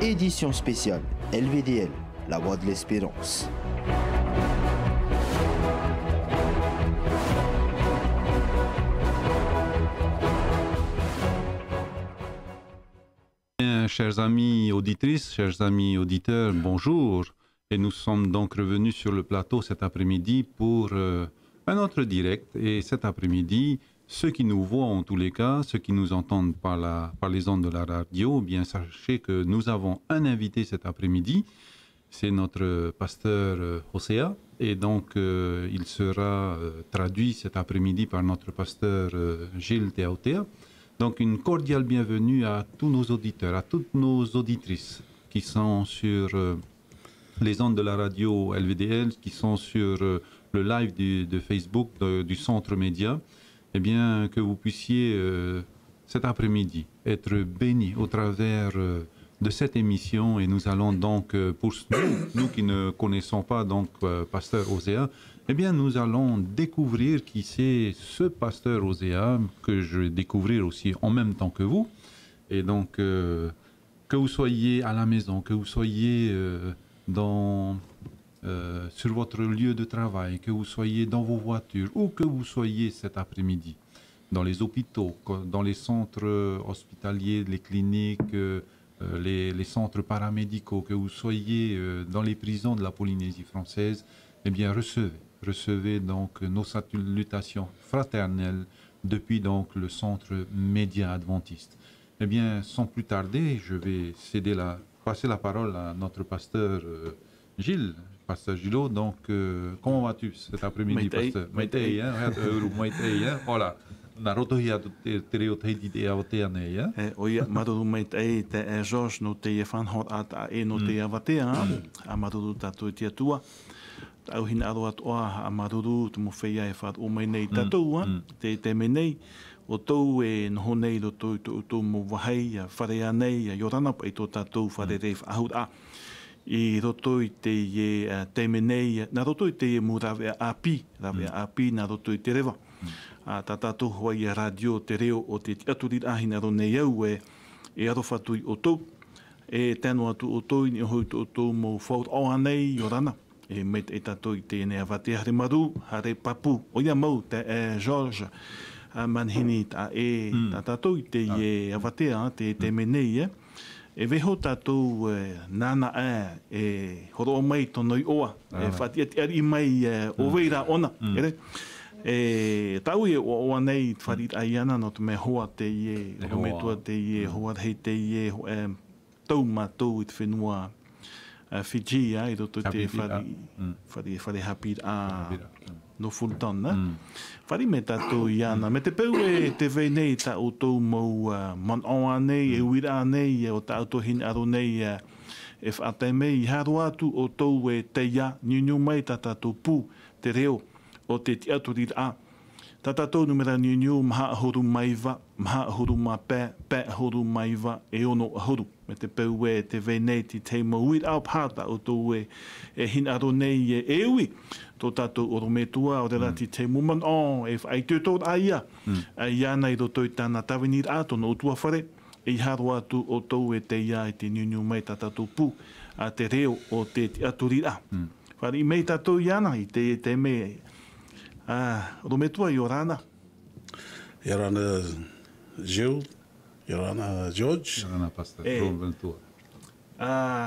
Édition spéciale LVDL, la voix de l'espérance. Bien, chers amis auditrices, chers amis auditeurs, bonjour. Et nous sommes donc revenus sur le plateau cet après-midi pour un autre direct. Et cet après-midi, ceux qui nous voient en tous les cas, ceux qui nous entendent par les ondes de la radio, eh bien sachez que nous avons un invité cet après-midi. C'est notre pasteur Osea. Et donc, il sera traduit cet après-midi par notre pasteur Gilles Teautea. Donc, une cordiale bienvenue à tous nos auditeurs, à toutes nos auditrices qui sont sur les ondes de la radio LVDL, qui sont sur le live de Facebook du Centre Média. Eh bien, que vous puissiez cet après-midi être bénis au travers de cette émission. Et nous allons donc, pour nous qui ne connaissons pas donc pasteur Osea, eh bien, nous allons découvrir qui c'est ce pasteur Osea, que je vais découvrir aussi en même temps que vous. Et donc, que vous soyez à la maison, que vous soyez sur votre lieu de travail, que vous soyez dans vos voitures, ou que vous soyez cet après-midi dans les hôpitaux, dans les centres hospitaliers, les cliniques, les centres paramédicaux, que vous soyez dans les prisons de la Polynésie française, eh bien, recevez donc nos salutations fraternelles depuis donc le Centre Média Adventiste. Eh bien, sans plus tarder, je vais passer la parole à notre pasteur Gilles, pasteur Gilot. Donc, comment vas-tu cet après-midi, pasteur? Maitei, hein? Maitei, hein? Voilà. Naroto hi atu te reo te heiti te awatea nei, hein? Oia, maruru Maitei, te George no te whanhot ata e no te awatea, a maruru tatou te atua. Au hina aro atoa a maruru te mowhea e whaat o mai nei tatou, te menei. O tau e noho nei lo tau mo wahai, a wharea nei, a yorana pa i tō tatou whare reif ahut a. I roto i te te menei, na roto i te mu rawe api, na roto i te rewa. Ta tatou hoa i a radio te reo o te aturit ahina ro nei au e aro whatui o tau. E tēnu atu o tau i ni ohoi o tau mo whaut oa nei, yorana. E meit e tatou i te nea wate hare maru, hare papu. O ia mau te George, manhini ta ta tatou i te awatea, te menei, e veho tatou nana e horo o mai tono i oa, e whati ati ari mai o weira ona, ere? E tau e oa nei wharit aiana no te me hoa te ho me tua te hoa hei te tau mātou i te whenua Fiji, i roto te whare hapir a no Fulton, whare me tatou i ana. Me te peu e te vei nei ta o tau mau man oa nei, e uira nei, o ta auto hin aro nei, e whaate mei, i haro atu o tau e te ia, niu mai ta tatou pū, te reo, o te ti atu rir a. Ta tatou numera niu, maha ahuru maiva, maha ahuru ma pē ahuru maiva, e ono ahuru. Me te peu e te vei nei ti te mauir au pāta o tau e hin aro nei e ui. Tō tātou oro me tua, o te rati te muman o, e whai tūtot a ia. A ia nei roto i tāna tawenir ato no utua whare. E haro atu o tau e te ia e te niu mai ta tātou pū. A te reo o te aturira. Whare i mei tātou i ana i te me. Oro me tua i orana. I orana Gilles. Yorana George. Yorana pastor Ventura.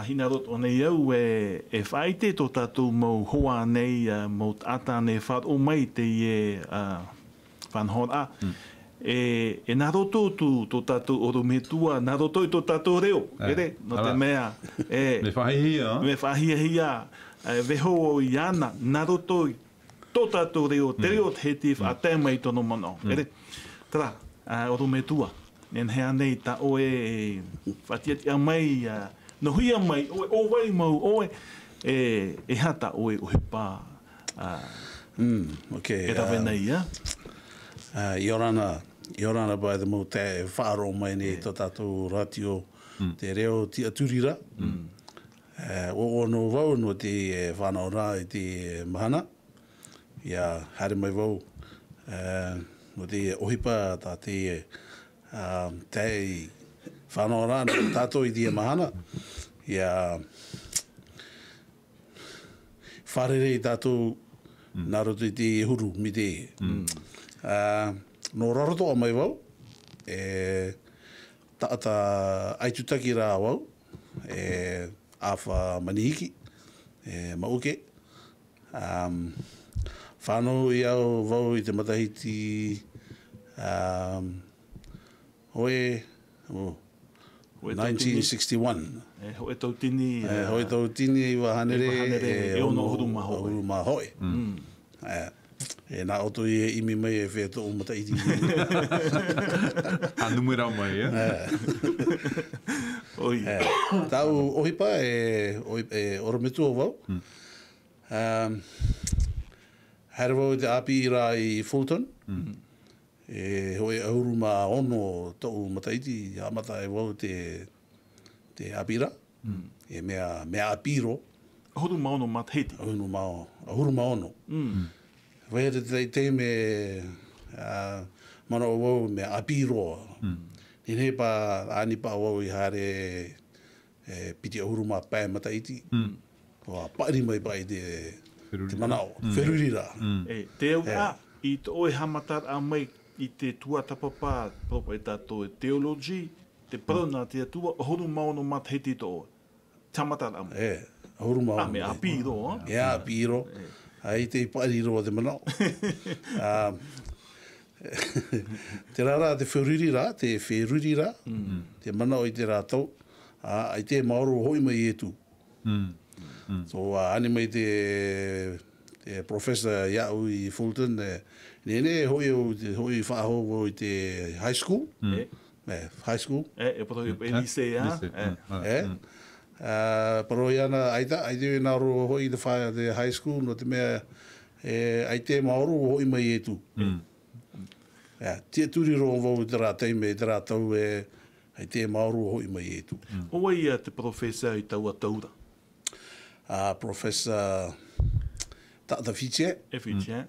Hina roto nei au e whaite tō tātou mau hoa nei, mau ata nei whaat o mai te whanhora. E nā roto tō tātou oro me tua, nā roto i tō tātou reo, ere, no te mea. Me whahihia. Me whahihia. Veho o i ana, nā roto i tō tātou reo, te reo te heti whaate mai tono mono, ere. Tara, oro me tua. Nen hea nei ta oe whatiati a mai, no hia mai, o wai mau, oe e hata oe o he pā. Okay. E rawe nei, Yorana by the mo te whaaro mai nei tō tātou ratio te reo ti aturira. O no wau no te whanau rā i te mahana. Ia hare mai wau. No te ohipa tā te te whanau rā no tātou i te mahana. ia wharere I tātou nā roto I te huru mi te no roroto a mai wau taata aitutaki rā wau awha manihiki mauke whanau I au wau I te matahiti hoi 1961 Hoi tau tini. hoi tau tini I wahanere e ono huru maho. huru mahoi nā oto I imi mai e whea tō matahiti A numera mai, Oi. tau ohipa orometua wau Hara wau te api rā I Fulton. Hoi ahuru mā ono tau mataiti, amata e wau te apira. Mea apiro, Huru maono matahiti. ahuru mā ono. Wai te me mana o wau mea apiro. Nine pa ani pa wau I hare piti ahuru mā pae mataiti. Wa paari mai pa I te manao, wherurira. Te au I te oe hamatar a mai I te tua tapapa propa I tātou teology, te parana te atua, huru maono matahiti to oe. Tamatar a mai. Ahuru mā ono. Me apiro, apiro. Ai te paari roa te manao. Te rara te wherurira, te wherurira, te manao I te rātou. Ai te maoro hoi mai e tu. So ani mai te professor Iau I Fulton, nene hoi whaho I te high school. High school. E pato I lise, Paro iana aita, aite nā roa hoi te whaia te high school, no te mea ai te maoro hoi mai e tu. Tia turi roa wau te rā teime, te rā tau ai te maoro hoi mai e tu. Oa ia te professor I taua taura. Professor Tata Fiche. Efficient.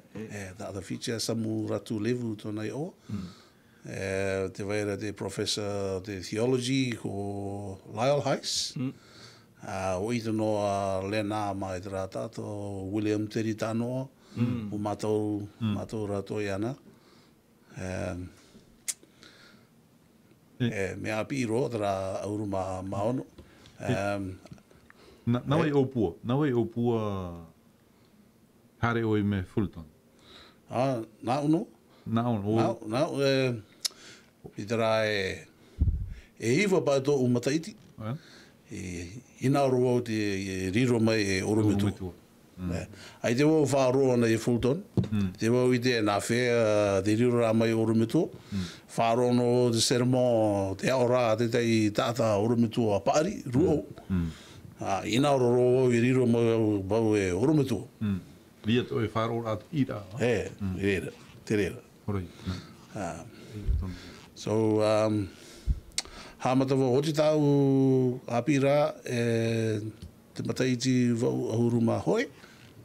Tata Fiche, samu ratu levu tōna I o. Te waira te professor te theology ko Lyle Heiss. O ita noa lena mai te rā tātou William Terry Tanoa. O mātou rātou I ana. Mea api ro te rā auru mā ono. Nau e opua hare oi me Fulton. Nā uno? Nā I te rā iwa pa tō umataiti. Ina oro au te riro mai e orometua. Ai te wau whāroa ana I Fulton. Te wau I te nā whea te riro rā mai orometua. Whāroa no te sermon, te ao rā te tei tāta orometua paari, ruo. Ina oro I riro mai wau e orometua. Ria to e whāroa atu ira. Te reira. Horoi. So, hāmatawa hoti tāu api rā te mataiti wau ahuru mā hoi,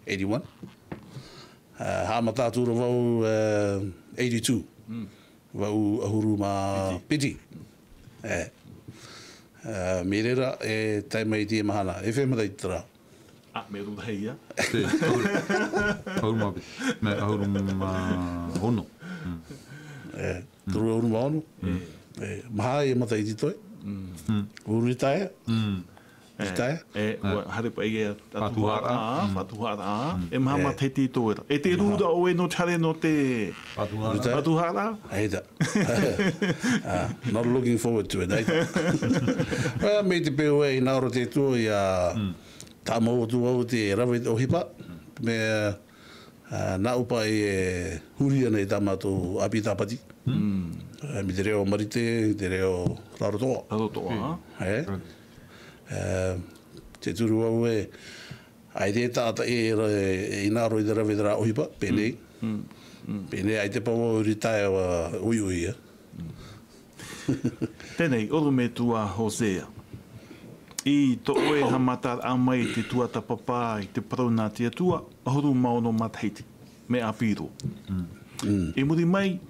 81. Hāmatātura wau 82. Wau ahuru mā piti. Me reira taimai tia mahana. E whemataiti rā. Me rūra heia. Ahuru mā piti. Me ahuru mā hono. Turu ahuru mā hono. Maha e mataiti toi. Uru I taia. Harepa e Patuhara. E maha matahiti tōera. E te rūra o e no tare no te Patuhara. Eita. Not looking forward to it, eh? Me te peo e nāro te tua I a tā mau tu au te rawe o hipa. Me nā upa e huri ana I tā mātou api tāpati. Me te reo marite, te reo rarotoa. Rarotoa. Te turu au e ai te tāta I nāro I te rawe te rā o hipa, penei. Penei ai te pau uri tae wa ui. Tēnei, oro me tua Hosea. I to oe hamatar a mai te tua tapapa I te parauna te atua, ahuru maono matahiti, me apiro. E muri mai?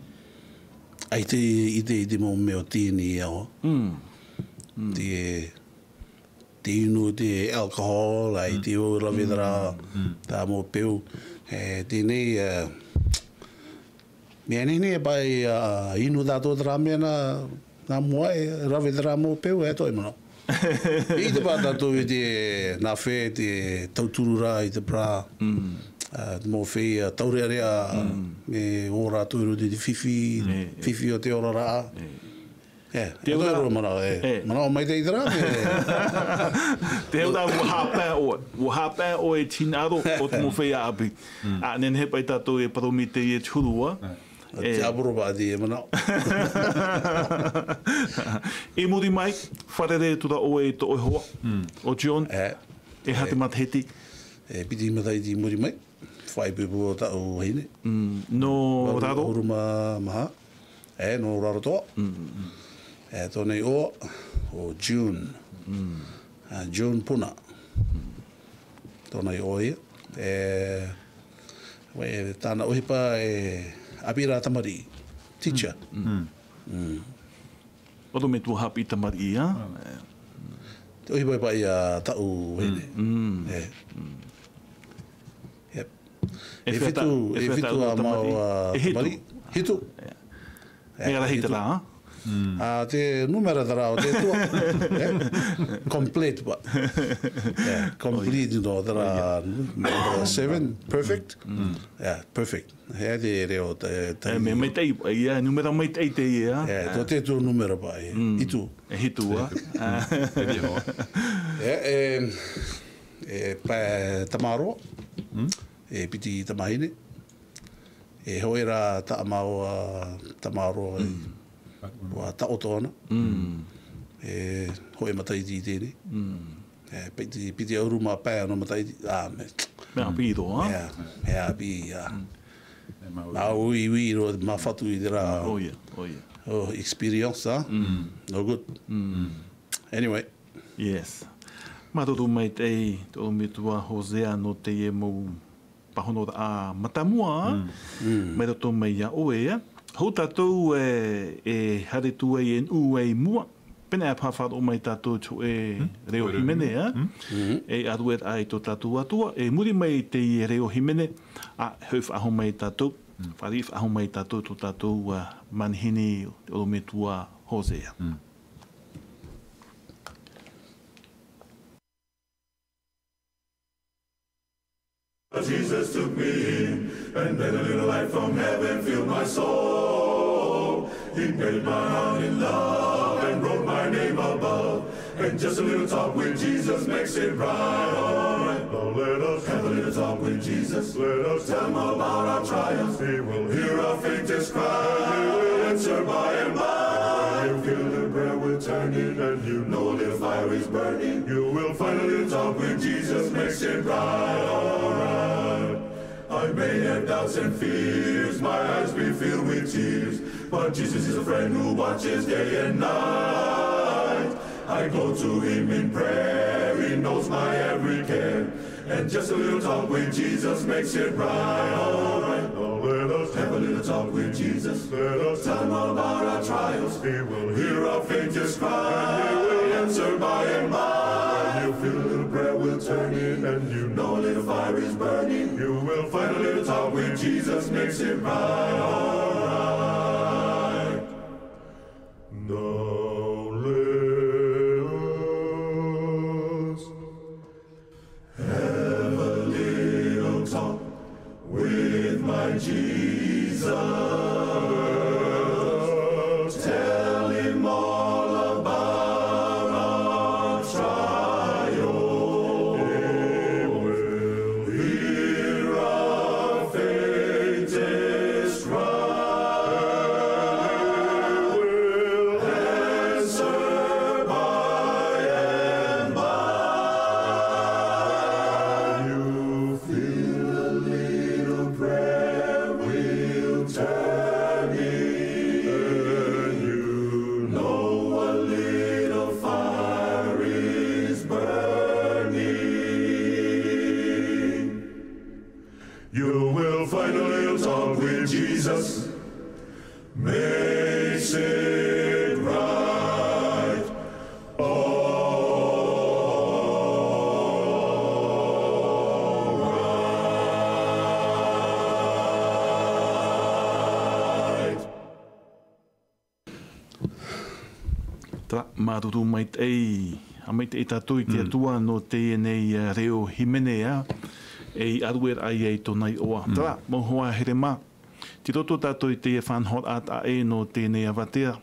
Ai te mo meo tini au. inu te alcohol, ai te o rawedra, tā mō peu. Tēnei, mea nene pai inu tātou tera mea nā mua rawedra mō peu toi mana. I te pā tātou i te nā whē, te tauturura i te prā, mō whē taurearea, me o rātou i te whiwhi o te ora rā. Te ora mana mana o mai te idra te ora wo hapa o e tinaro o te mowhai api a nen he pai tātou e paromite e churua te aburo ba di mana e muri mai wharere tura o e to hoa o John e hate matheti e piti matai di muri mai whai pepu o ta o heine no raro uruma maha no raro toa tōnei o June. June puna. Tōnei o ia. Tāna ohipa Apira Tamari, teacher. Oto me tu hapi Tamari, ha? Ohipa pa ia tau hene. Yep. E fitu a mau Tamari. Hitu. E ara hita la, ha? Te numera tara o te tua. Complete pa. Complete no tara number 7, perfect. Perfect. He te reo te. Me mai tei, ia numera mai tei te ia. To te tu numera pa e. Itu. E hitu a. Pa tamaro. E piti tamahine. E hoera tamaro wa taotona hoi matai di tēne piti auruma pēa no matai di me api do ha me api ma ui ro ma fatu i dera experience no good anyway yes ma to mai tei to me tua Hosea no te e mo pahono a matamua me to mai ya oe Ho tātou e hare tua i en ue mua. Pena e pāwhāra o mai tātou tu e reo himene, e aruet ai tō tātou atua. E muri mai te i reo himene, a heuf aho mai tātou. Wharif aho mai tātou tō tātou manhini o me tua Hosea. Jesus took me in, and then a little light from heaven filled my soul. He made my heart in love and wrote my name above. And just a little talk with Jesus makes it right, alright. Now let us have a little talk with Jesus. Let us tell him about our trials. He will hear our faintest cry. He will answer by and by. You feel the prayer will turn in, and you know a little fire is burning. You will find a little talk with Jesus makes it right, alright. I may have doubts and fears, my eyes be filled with tears, but Jesus is a friend who watches day and night. I go to him in prayer, he knows my every care, and just a little talk with Jesus makes it right, alright. Now let us have a little talk with Jesus. Let us tell him all about our trials. He will hear our faintest cry, he will answer by and by. You feel a little prayer will turn in, and you know a little fire is burning. You will find a little talk with Jesus makes it right, alright. Now let us have a little talk with my Jesus. Tell him all about our trial. He will hear our faintest cry. He will Ta maruru mai te a mai te tātou I te atua no te nei reo himenea e aruer ai ei tonai oa. Ta mohua here mā. Ti roto tātou I te whanhot at a e no tēnei awatea.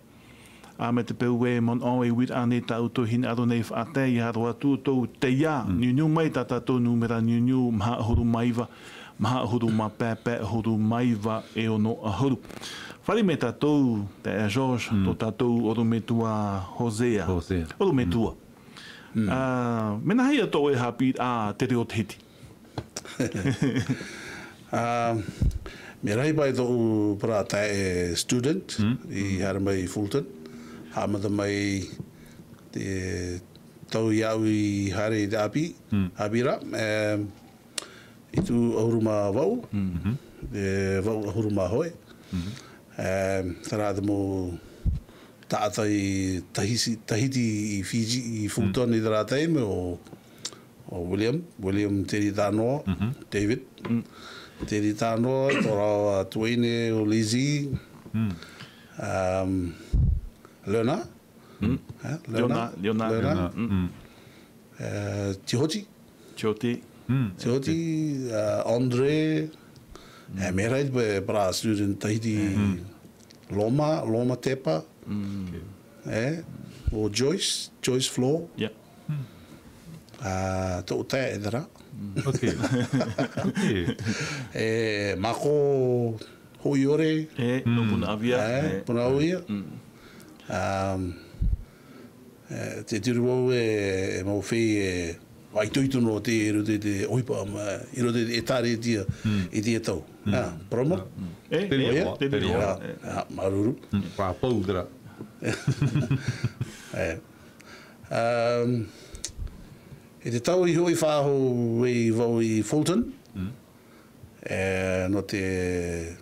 A me te peu e mon o e wir ane tāuto hin aro nei whaate I haro atu tau te ia. Niu mai tā tātou numera niu maha huru maiwa. Maha huru ma pēpē huru maiwa e ono a huru. Whare me tātou te a George tō tātou oro me tua Hosea. Oro me tua. Mena hei ato e hapi a te reo te hiti. Me rai pai tō pra tae student I hara mai Fulton. Hamada mai te tau iau I hare te api, apira. I tu ahuruma wau, wau ahuruma hoe. Tarada mo tāta I tahiti I Fiji, I Fulton I tarata me o William Teri Tānoa, David. Teri Tānoa, tōra Tuene o Lizzie. Leona. Tioti, Andre, me rai para student tahiti Loma Tepa, o Joyce Floor. Yeah. Tō tae e dara. Okay. Mako Hoiore. No Punavia. Punavia. Te turu e mau whi ai tuitu no te iro te oipa iro te e tare tia I tia tau. Promo? Te rio. Maruru. Pa poudra. E te tau I hoi whāho I vau I Fulton. No te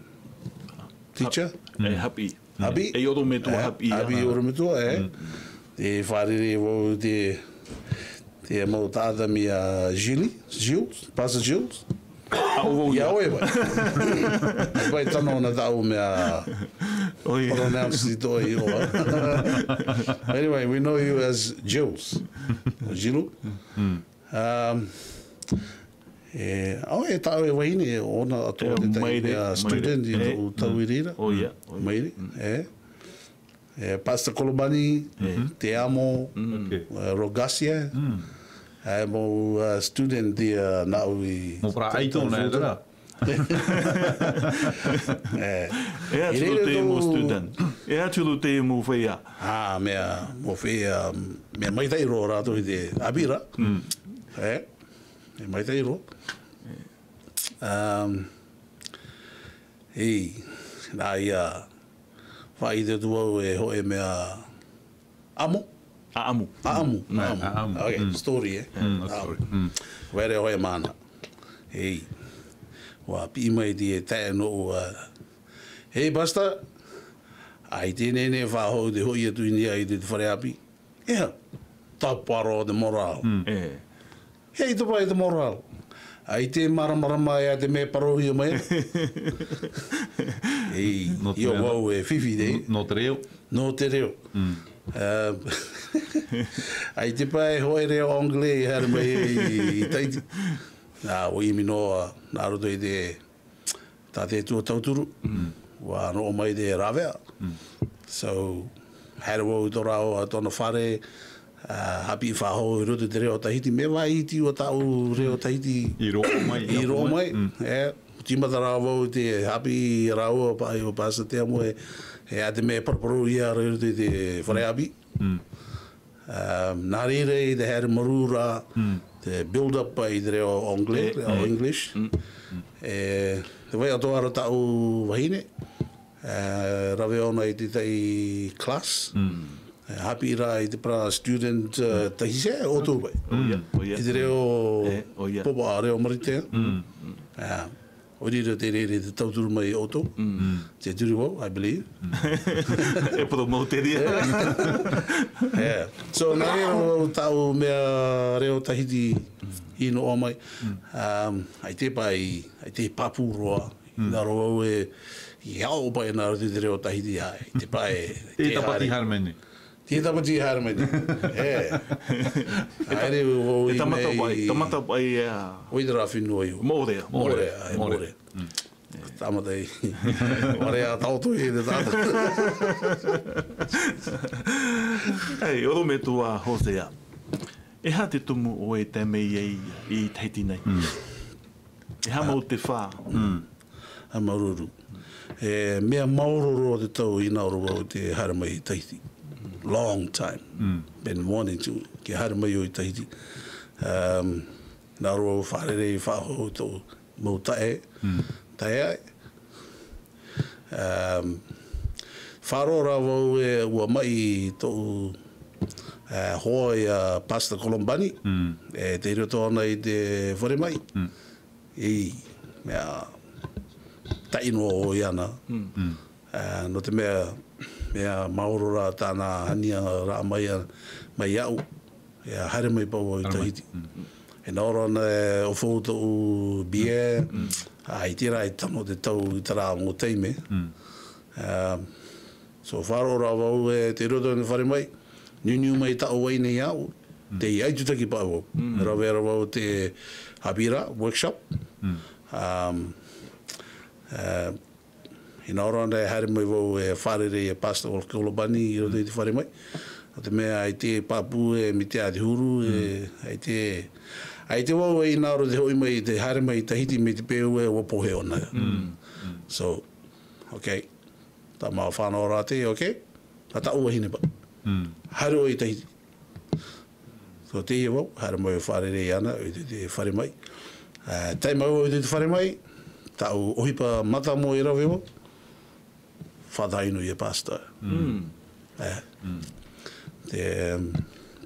teacher. Hapi. Hapi. E oro me tua hapi. Hapi oro me tua, Te whārere vau te mau tāta mi a Gilles, Pastor Gilles. Ia oe vai. Vai tano na tau me a pronounce I toi I oa. Anyway, we know you as Gilles. Gilles. E tau e waine ona atoa te tai mea student I tau I reira. Maire, Pastor Kolomani, Te Amo, Rogasia, mo student dia nau I... Mo pra aito na e dara. Tulu te mo student. Tulu te mo whea. Mea mo whea, mea maitai ro rato I te apira. Mea maitai ro. Nā ia... Whai te tuau e hoe mea Amo? Amo. Okay, story Story. Where hoe mana. Wa pi mai te tae no Hei basta. Ai tēnei ne whāhou te hoi atu ni ai te whareapi. Taparo de moral. Hei te pai te moral. Ai te maramarama e a te me parohi o mai. Io wau e whiwhi dei. No te reo. No te reo. Ai te pai hoi reo ongle I hara mai I taiti. O imi noa nā roto I te tā te tua tauturu. Wa no mai te rawea. So, hara wau tō rao a tōna whare. Hapi whāho I roto te reo tahiti. Me wai iti o tau reo tahiti. I roa mai. Timata rao wau te hapi rao pai o pasa te amo e a te me parparu ia reo te whareapi. Nā rere I te hera marura te build-up pai te reo English. Te wai atoa ara tau wahine. Rawe ona I te tai class. Hapi ra I te pra student tahise o tō pai. I te reo popo a reo maritea. O rira te rere te tauturu mai o tō. Te turi wau, I believe. E promoteria. So nā reo tau mea reo tahiti I no o mai. Ai te pai, ai te papu roa. Nā roa e I hao pai nā reo te reo tahiti ai. Te pai... Te tapati harmene. Tia tapa tia hara mai. Aere o E tamata pai Oi dara whinu oi. Mōrea. Mōrea. Tamata i. Ore a tautu i te tata. Hei, oro me tua Hosea. E ha te tumu o e te mei i Tahiti nei. E ha mau te whā. A maururu. Mea maururu o te tau i nauru o te hara mai i Tahiti. Long time. Been wanting to ke hara mai o i Tahiti. Nauru o wharere i whaho tō mau tae. Tae ai. Wharora wau e ua mai tō hoa i Pastor Colombani. Te roto ana i te whare mai. I mea taino o i ana. No te mea maurora tāna hania rā mai au. Ea haere mai pau i Tahiti. E naora ana o whauta o bia. I tira i tamo te tau i tara mō teime. So wharora wau e te roto ni whare mai. Niu mai ta o wai nei au. Te i aitutaki pa wau. Rawera wau te hapira, workshop. I naora ana e haere mai wau e wharere e Pastor Colombani i roto i te whare mai. O te mea ai te papu e mi te ati huru ai te wau e naora te hoi mai te haere mai Tahiti me te pēu e wapohe ona. So, okay. Ta maa whanau rāte, okay. Ta ua hine pa. Haere o i Tahiti. So te ia wau, haere mai o wharere i ana, o te whare mai. Tai mau o te whare mai, ta u ohipa mata mo i rawe wau, whatainu i e pastor. Te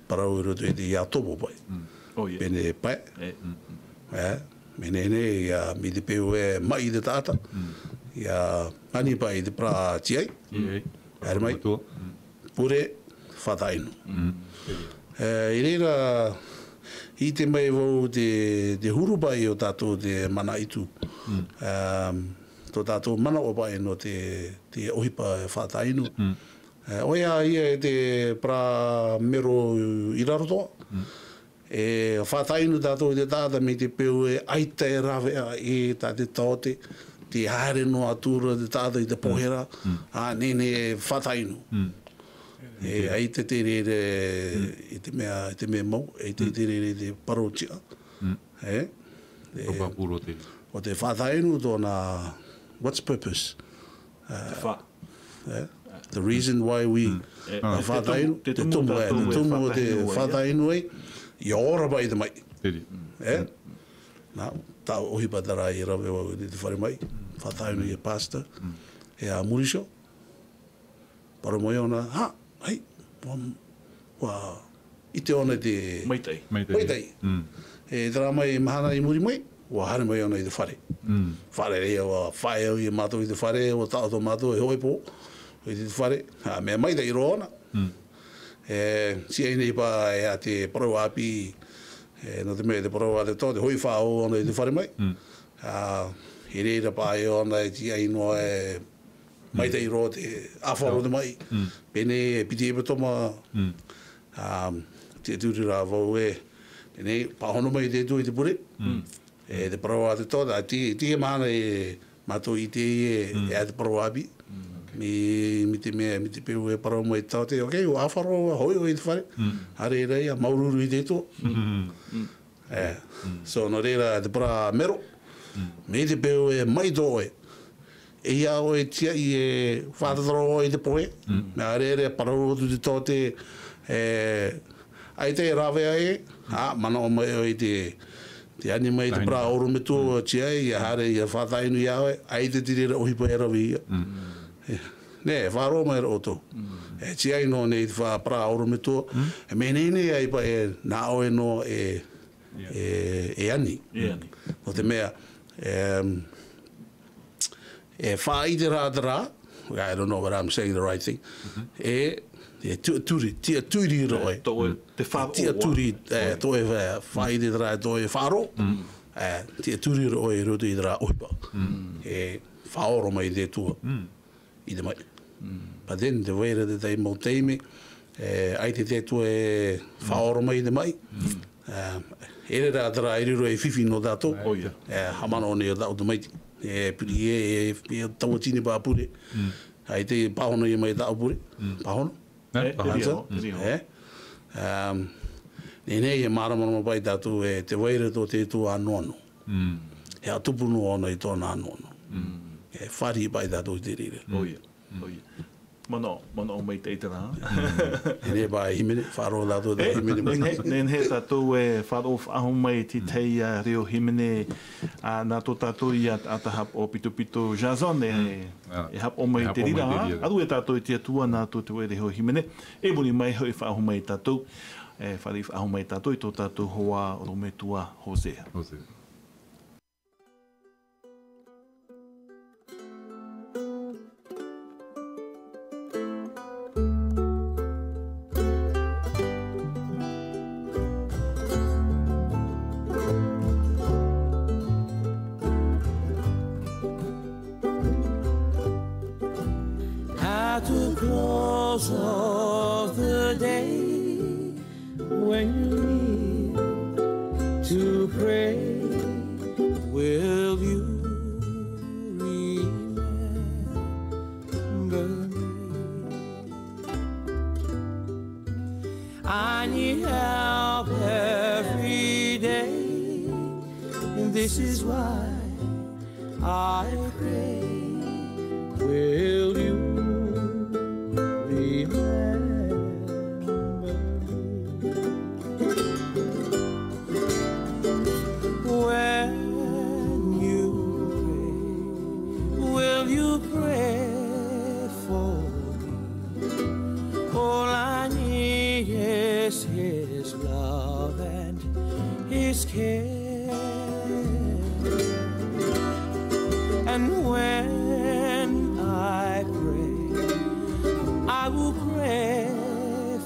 parau i roto i te ia topo pai. Pene pai. Mene ia mi te pēu e mai i te tāta. Ia mani pai i te pra tiai. Haere mai. Pure whatainu. I reira i te mai wau te huru pai o tātou te mana itu. Tō tātou mana o pai no te ohipa e whatainu. Oia ia e te pra mero i rarotoa. E whatainu tātou te tāta me te pēu e aita e rawea e tā te taote. Te haere no atura te tāta i te pohera. Nene e whatainu. E ai te rere i te mea mau, e te rere te parotia. O te whatainu tōna, what's purpose? Te wha. The reason why we whatainu, te tumu o te whatainu ei, i ora pai te mai. Nā, tā ohipa tara i rawe wau te whare mai, whatainu i e pastor, e a Murisho. Paro moi ona, hei, i te ona te... Maitai. E tera mai mahana i muri mai, wa hare mai ona i te whare. Whare rea wa whae au i e mātou i te whare, o tāo tō mātou e hoi pō, i te whare. Mea maitai i roa ona. Si ei nei pa e a te parau api, no te mea te parau a te tō, te hoi whao ona i te whare mai. I reira pa e ona e ti ai noa e... Maitai roa te awharo te mai. Pene e piti e patoma. Te tūri rā wau e. Pene pahono mai te tū i te pure. E te parawa te tōta. Ti e mahana e mātou i te e a te parawa api. Mi te mea, mi te peu e parawa mai tau te. Ok, o awharo hoi o i te whare. Hare rei a maururu i te tō. So no reira te para mero. Me te peu e mai tō e. E ia o e tia i e whātataro i te poe. Me a rere parau tu te tōte ai te rawea e. Mana o mai o i te ani mai te pra oro me tō tia i a hare i a whātainu i awe. Ai te tirera ohipa e rawi ia. Ne, whāro mai o tō. E tia i no nei te wha pra oro me tō. E me nei ai pa e nā oe no e ani. O te mea... E whai te rā, I don't know whether I'm saying the right thing, tia tūri roi. Te whāro. Tia tūri, tō e whai te rā, tō e whāro. Tia tūri roi roto i te rā ohipa. E whaoro mai te tua i te mai. But then, te weira te tei mau teime, ai te tu e whaoro mai te mai. Ere rā tara e riro e whiwhi no tātou. Hamano ne o tātou te mai. Piri e tawatini pāpure. Ai te pāhono i mai tātou pure. Pāhono. Nei e māramarama pai tātou e te waira tō te tū anoano. E a tupunu ona i tōna anoano. E whari pai tātou i te rire. Mano o mai te itara. E ne pai himene, wharo tātou te himene. Nen he tātou e wharo aho mai ti tei a reo himene nā tō tātou i atahap o Pito Jason e hap o mai te rira. Aru e tātou i tia tua nā tō te reo himene. E muni mai hoi whaho mai tātou. E whari whaho mai tātou i tō tātou hoa o me tua Hosea. At the close of the day, when you kneel to pray, will you remember me? I need help every day, and this is why I pray. Will you care, and when I pray, I will pray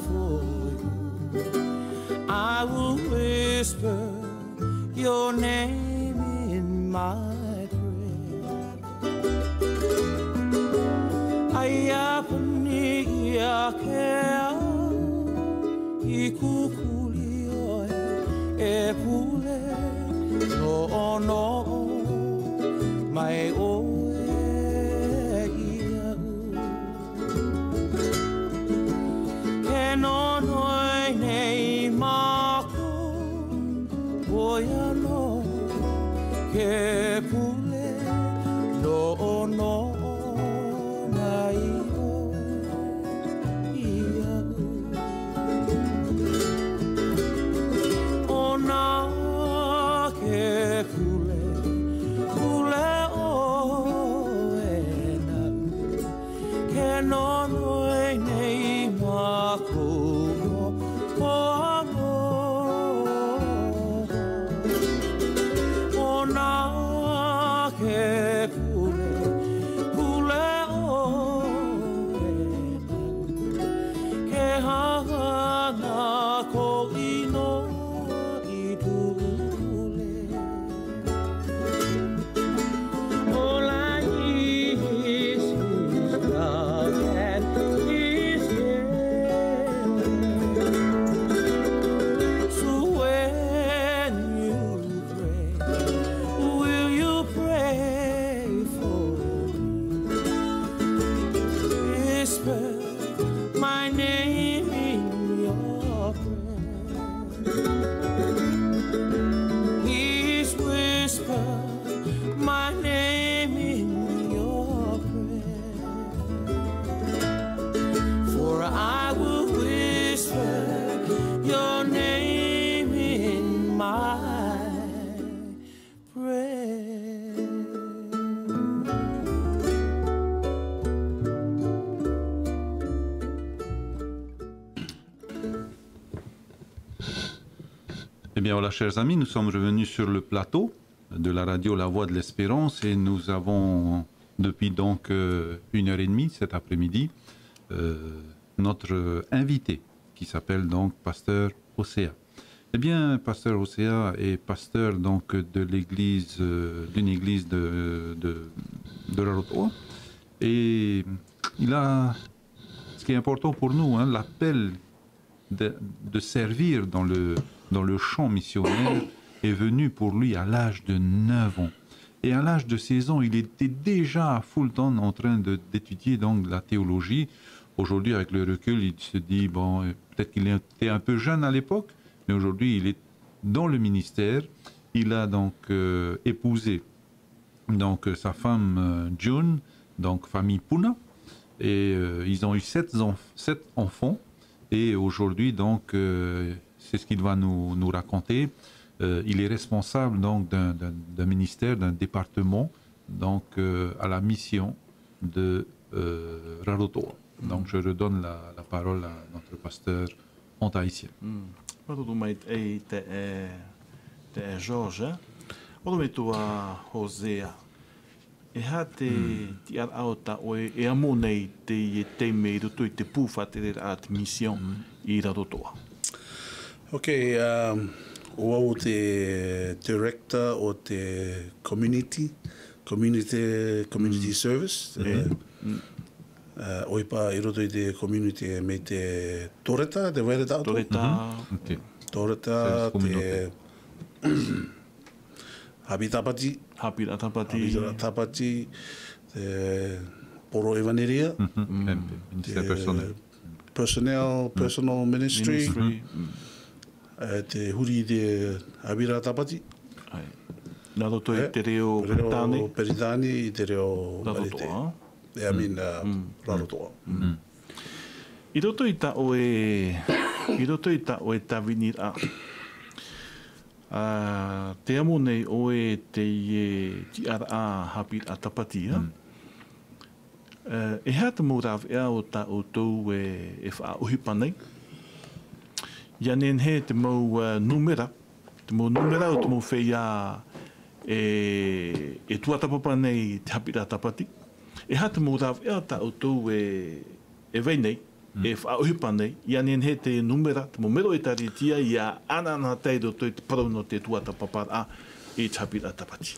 for you. I will whisper your name in my prayer. Ayapani yakea ikukuli e pule no mai o e ia ke no nei mako boia no ke pule no mai o ia Eh bien voilà, chers amis, nous sommes revenus sur le plateau de la radio La Voix de l'Espérance et nous avons depuis donc 1h30 cet après-midi notre invité qui s'appelle donc Pasteur Hosea. Eh bien, Pasteur Hosea est pasteur donc de l'église, d'une église de Rarotonga et il a ce qui est important pour nous, hein, l'appel de servir dans le champ missionnaire est venu pour lui à l'âge de 9 ans. Et à l'âge de 16 ans, il était déjà à full temps en train d'étudier donc la théologie. Aujourd'hui, avec le recul, il se dit, bon, peut-être qu'il était un peu jeune à l'époque, mais aujourd'hui, il est dans le ministère. Il a donc épousé donc, sa femme June, donc famille Puna, et ils ont eu 7 enfants. Et aujourd'hui, donc, c'est ce qu'il va nous raconter. Il est responsable donc d'un ministère, d'un département, donc à la mission de Rarotoa. Donc je redonne la parole à notre pasteur en tahitien. George, Hosea. E ha te ar aota o e amo nei te mei roto I te pūwhate at mission I Rarotoa. Okay, o te director o te community service. Oipa I roto I te community me te toreta, te wera tauto? Toreta, te Habitapati, te Poro Evaneria, personal ministry. Te huri de Abira Tapati. Nā roto I te reo Peritani I te reo Rarotoa. Rarotoa. I roto I ta o e tawini a. Te amo nei o e te ti ara a hapi a tapati. E hea te mūraw ea o ta o tau e wha uhipa nei. Ia nen he te mau numera o te mau whea e tuatapapa nei te hapira tapati. E ha te mau rāw ea ta o tau e wei nei, e whaohipa nei, ia nen he te numera, te mau mero e taritia, ia anana teiro toi te parau no te tuatapapa a e te hapira tapati.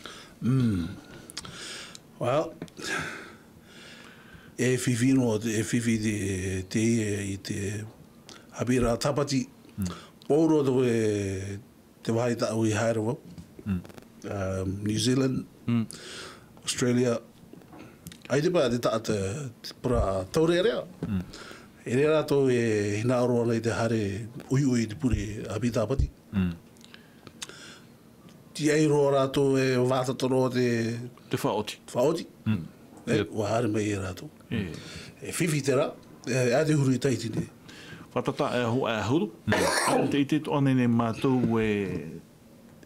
Well, e whiwhi te I te hapira tapati, Pōro to te wahi ta'u I Haerewa, New Zealand, Australia, ai te pā te ta'a te pura taure area. E rea rātou e hina aroa nei te hare ui te puri hapi tāpati. Ti ei roa rātou e wātatoro te whaoti. Whaoti. Wa hare mai e rātou. E whiwhi te rā, e te huru I taiti ne. Whatata e ho e huru. Te ite to anene mātou e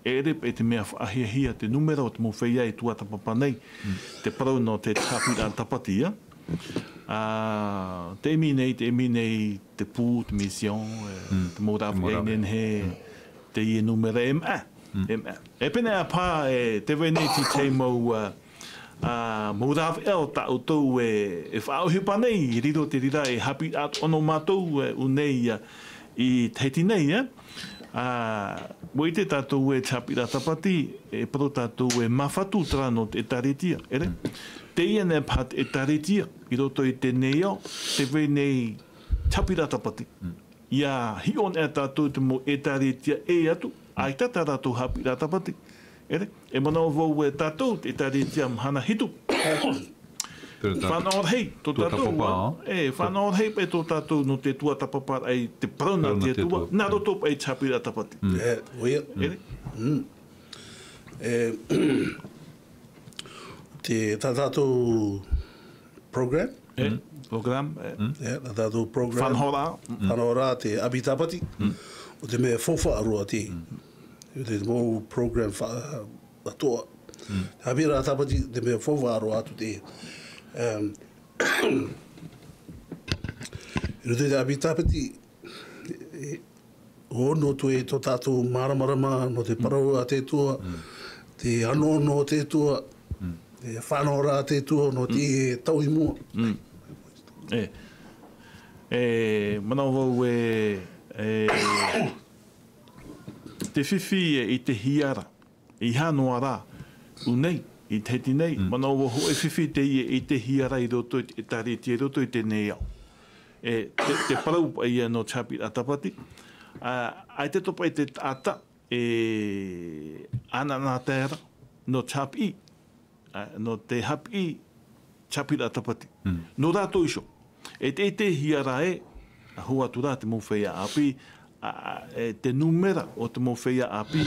rep e te mea whaahia te numera o te mowhia e tuatapapa nei. Te parau no te tapira tapati. Te emi nei te pū, te mission, te morawi e nen he te ie numera E pene a pā te wene te mau morawi e o ta o tau e whaohipa nei, riro te rira e hapi at ono mātou unei I teiti nei. Mo I te tātou e tapira tapati, e paro tātou e mawhatu trano te taritia. Te ia ne pat e taritia, I roto I te neo, te wei nei tapira tapati. Ia hion e tātou te mo e taritia e atu, ai tata tātou hapira tapati. E mana o vau e tātou te taritia mhana hitu. Whanau hei, tō tātou. Whanau hei pe tō tātou no te tuatapapa ai te prauna te tua. Nā roto pe tapira tapati. Oia. Te tātou program. Program. Tā tātou program. Whanhora te abi tapati. O te mea fofa aroa te. Te mou program atoa. Habira tapati te mea fofa aroa atu te. Te abi tapati ono tu e tō tātou maramarama no te parau a te tua, te ano no te tua, te whanora te tua no te tau I mua. Manau vau te whiwhi I te hiara, I hanoa rā, unei, I te heti nei, manau vau e whiwhi te I te hiara I roto I te tariti, I roto I te nei au. te parau pa ia no chapi atapati. Ai te topa i te ata ana nā tēra no chapi no te hapi chapi atapati. No rātou iso. Te hiara hua tura te mowhea api te numera o te mowhea api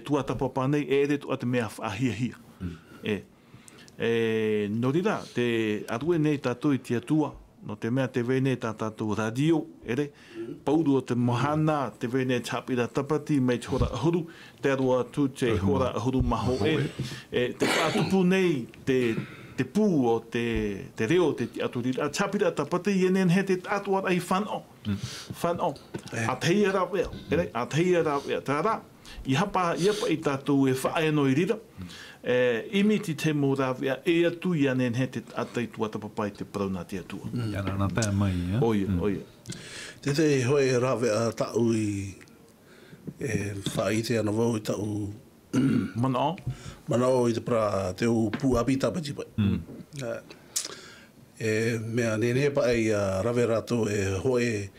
tua tapapa nei re tua te mea ahia. No rira, te arue nei tātou i tia tua, no te mea te vene tātou radio, pauru o te mohana, te vene chapira tapati, mei te hora ahuru, te arua tu te hora ahuru maho te whātupu nei, te pū o te reo, te aturira, chapira tapati, ienen he te atua ai whanau. A teia rawea, a teia rawea, tā rā, i hapa i tātou e whae no i rira, imiti te mō rawea, atu i anen he te atai tua tapapai te parauna te atua. Iana nā tā mai, ja? Oia. Te hoi rawea tau i whae te ana wau i tau Manao i te pra te u pu api tapati pai. Mea nene pai rawe rato hoi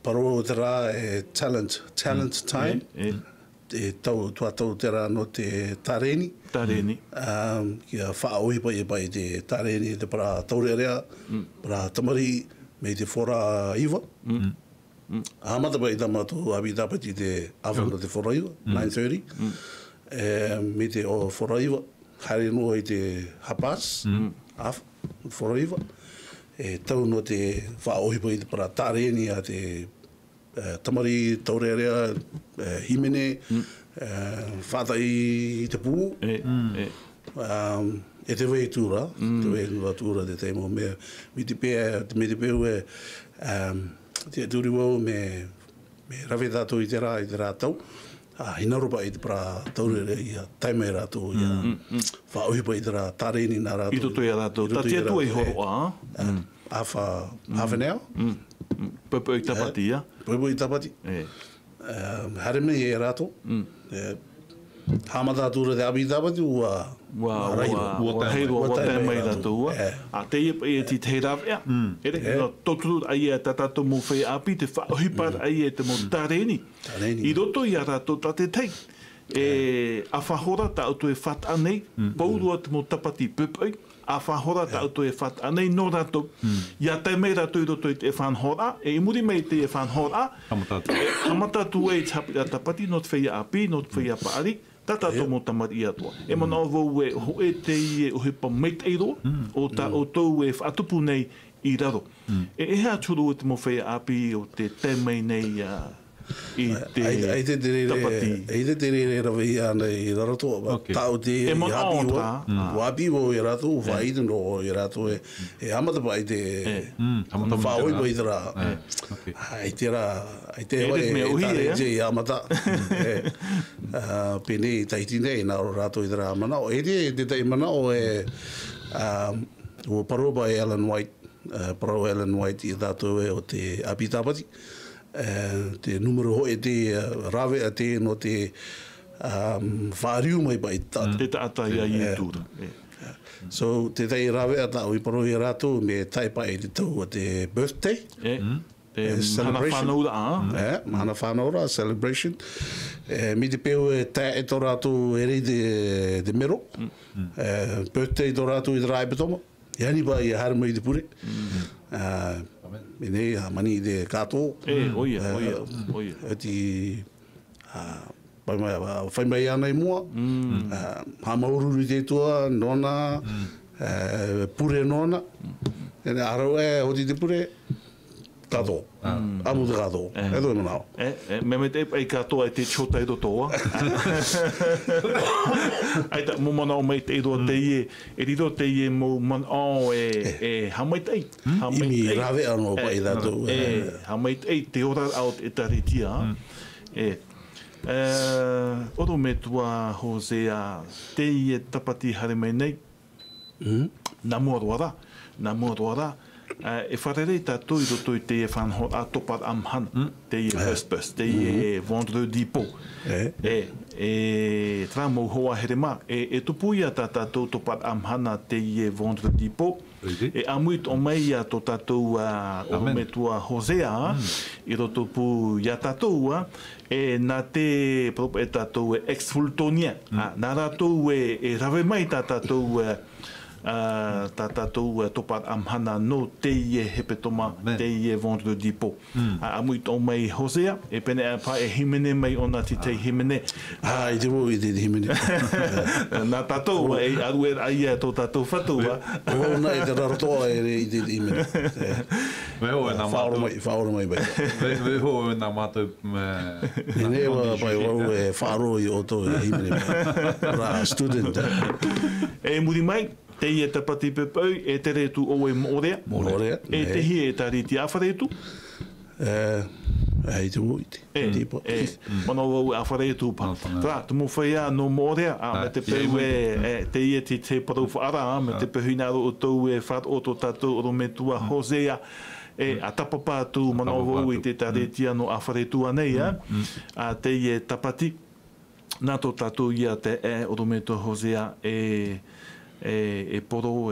paro te rā talent time. Tau te rā no te tareni. Kia whaoi pai te tareni te pra taurearea, pra tamari me te whora iwa. Hamata pai tamatu api tapati te awhana te whora iwa, 9:30. Me te o whora iwa, haere noa i te hapas, whora iwa. Tau no te whaoi pai te para tareni a te tamari taurearea, himene, whatai i te pū. Te wei tūra, te teimo. Me te pēu te tūri wau me rawe tātou i te rā tau. Hina ropa i te pra taurere i a taimai rātou i a whaohi pa i te rā tareni nā rātou. I roto i a rātou. Tā tia tua i horo half an hour. Pepe i tapati, ia? Pepe i tapati. Hareme i e rātou. Hamata tūra te api tapati ua Ua heirua, ua taimai rātou. A te ia pa i ti te rawea. Toturu ai e tātou mō whai api, te whaohi par ai e te mō tareni. I roto i a rātou tā te tei. A whahora tā auto e what anei, paurua te mō tapati pepei, a whahora tā auto e what anei no rātou. Ia taimai rātou i roto i te whanhora, e muri mei te e whanhora, hamata tu e chapira tapati, no te whai api, no te whai apaari, tata to mo tamari atua. E mana o vau e hoe te i e uhipa meit eiro, o tau e whatupu nei i raro. E hea turu o te mo whai api o te temei nei i te tapati. Ei te rere rawe i ana i raro toa. Tau te i hapi wa. Wapi wo i rato, whaide no i rato e amata pa i te whaoi pa i te rā. Ai te rā, ai te hoa e te i amata. Pene i taiti nei nā o rato i te rā manao. E te tei manao o paropa e Alan White, parau Alan White i tātou e o te api tāpati. Te numero ho e te rawe a te no te whāriu mai pa i tātou. Te tātai a i tūra. So te tei rawe a tāu i paro i rātou me tai pa i te tau a te birthday. Mana whanaura. Mana whanaura, celebration. Mi te peo e tae e tō rātou e rei te mero. Birthday tō rātou i te raipatoma. Iani pa i harama i te pure. Mene, mani i te kato. Oia. Eti, whai mai ana i mua. Hamaururu i te tua, nona, pure nona. Ene arau hoti te pure, kato. Amu te kato. E toi manao. Me te pai katoa e te chota i rotoa. Ai ta mo manao mai te iroa te ie. E riro te ie mo manao e hamai tei. Imi rawe anō pai tātou. Hamai tei te ora au e taritia. Oro me tua Hosea te ie tapati hare mai nei. Nā mua roara. e wharere tātou I roto I te whanhot a topat amhana, te I Vespers, te I Vendredi po. E tra mo hoa here mā, e tupu ia tātou topat amhana te I Vendredi po, e amuit o mai a to tātou o me tua Hosea, I roto pu ia tātou e nā te propa e tātou e ex-fultonia, nā tātou e rawe mai tātou tātou topat amhana no te I hepetoma, te I Vendredi po. Amuit o mai Hosea, e pene a pā e himene mai ona ti te himene. I te wo I te himene. Nā tātou e aru e aia tō tātou whatua. Ona e te rarotoa I te himene. Whaoro mai bai. Veho nā mātou... Nene wa pai wau e whaaro I oto e himene. Ra student. E muri mai, te I e tapati pepau, e te retu o e moorea. Moorea. E te hi e tariti awharetu. I te wo I te. Mana wau awharetu pa. Tra, tumu whaia no moorea, me te peu te I e te parau whaara, me te pehuinaro o tau e whaat o tō tātou o me tua Hosea, a tapapa tu mana wau I te tariti ano awharetu anei, a te I e tapati. Nā tō tātou ia te o me tua Hosea e poro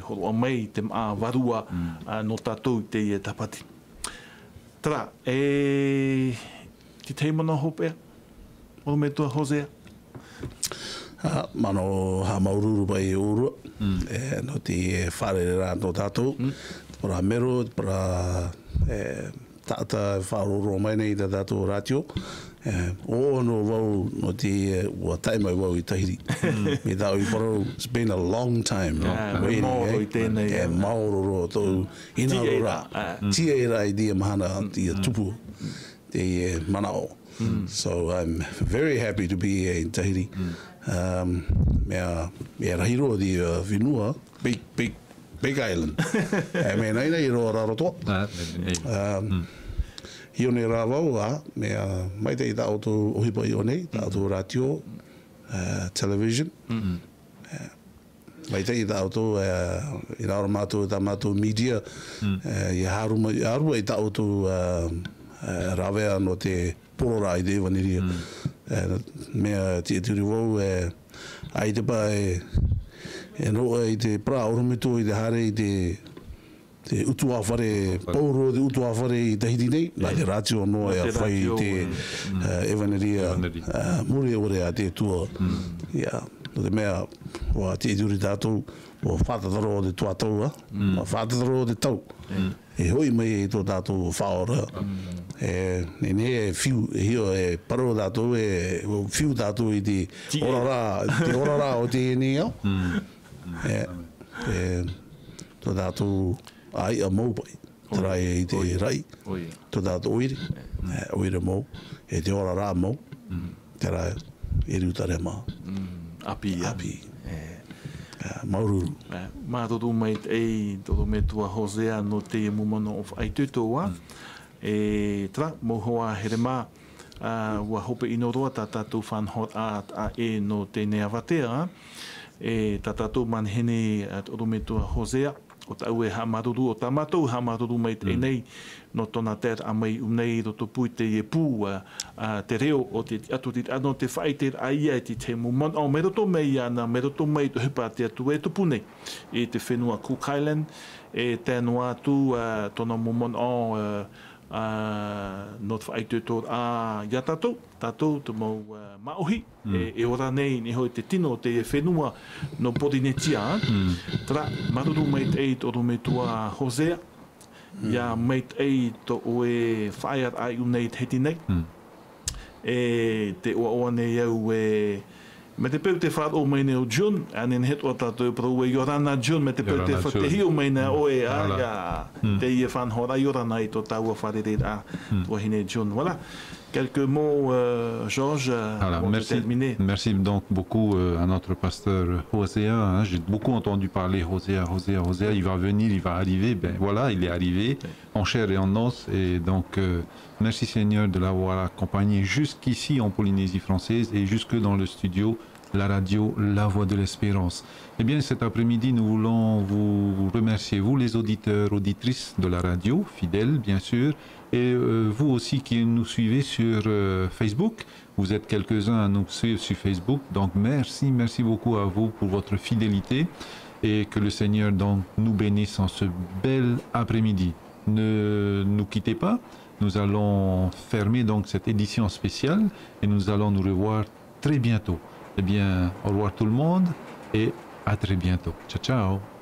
horo a mai te maa warua no tātou te I e tapati. Tra, ki te mana hopea o me tua Hosea? Mano ha maururu pai e urua, no te whare rā no tātou, para mero, para tata whaororo mai nei tā tātou rātio, o no wau no te ua taimai wau I tahiri. Me tau I parau, it's been a long time waiting. Maoro I tēnei. Maororo tau inaro rā. Tia e rā I dia mahana I tupu te manao. So I'm very happy to be here in Tahiti. Mea rahiro di Vinua, big island. Me nei nei roa rarotoa. Hione rā wau mea mai te I tā auto ohipa I o nei, tā auto ratio, television. Mai te I tā auto I rāra mātou tā mātou media, I haruma I tā auto rawea no te porora I te waniria. Mea te turi wau ai te pa e noa I te pra oromito I te hare I te utua whare, pauro te utua whare I Tahiti nei, nā te ratio noa e a whai I te evaneria muri ore a te tua. No te mea, wa te turi tātou, o whātataro o te tuatau, whātataro o te tau. E hoi mai e tō tātou whaora. Nene e whiu, e hio e paro tātou, e whiu tātou I te orara o te ene au. Tō tātou ai a mau pai, tarai I te rai, tō tātou oire, oire mau, e te orara mau, tarai e riutare mā. Api. Maururu. Mā tōru mai tōru me tua Hosea no te mumano of ai tutoa. Tra, mo hoa here mā, ua hope ino roa tā tātou whanhot a no te nea watea. Tā tātou manhene tōru me tua Hosea. O tau e hamaruru, o tāmatou hamaruru mai te nei, no tōna tēr a mai unei roto pui te e pū, te reo o te atu te ano te whai te aia e te mumon, au me roto mai ana, me roto mai to hipa te atu e tupu nei, e te whenua Cook Island, e tēnua atu tōna mumon au no te whai te tō ia tātou te mau maohi, e ora nei ni hoi te tino te e whenua no Porinetia. Tra, maruru mai te ei tōru me tua Hosea, ia mai te ei tō oe whaiar ai unei te heti nei, e te oa nei au me te peu te whaat o mai neo June, anen het o tātou prau e Yorana June, me te peu te whatehi o mai na oe te ie whanhora Yorana I tō tāua wharere tō hine June. Voilà. Quelques mots, Georges, avant de terminer. Merci donc beaucoup à notre pasteur Hosea. J'ai beaucoup entendu parler Hosea. Il va venir, il va arriver. Ben voilà, il est arrivé en chair et en os. Et donc, merci Seigneur de l'avoir accompagné jusqu'ici en Polynésie française et jusque dans le studio la radio La Voix de l'Espérance. Eh bien, cet après-midi, nous voulons vous remercier, vous les auditeurs, auditrices de la radio, fidèles bien sûr, et vous aussi qui nous suivez sur Facebook. Vous êtes quelques-uns à nous suivre sur Facebook, donc merci beaucoup à vous pour votre fidélité et que le Seigneur donc nous bénisse en ce bel après-midi. Ne nous quittez pas, nous allons fermer donc cette édition spéciale et nous allons nous revoir très bientôt. Eh bien, au revoir tout le monde et à très bientôt. Ciao, ciao.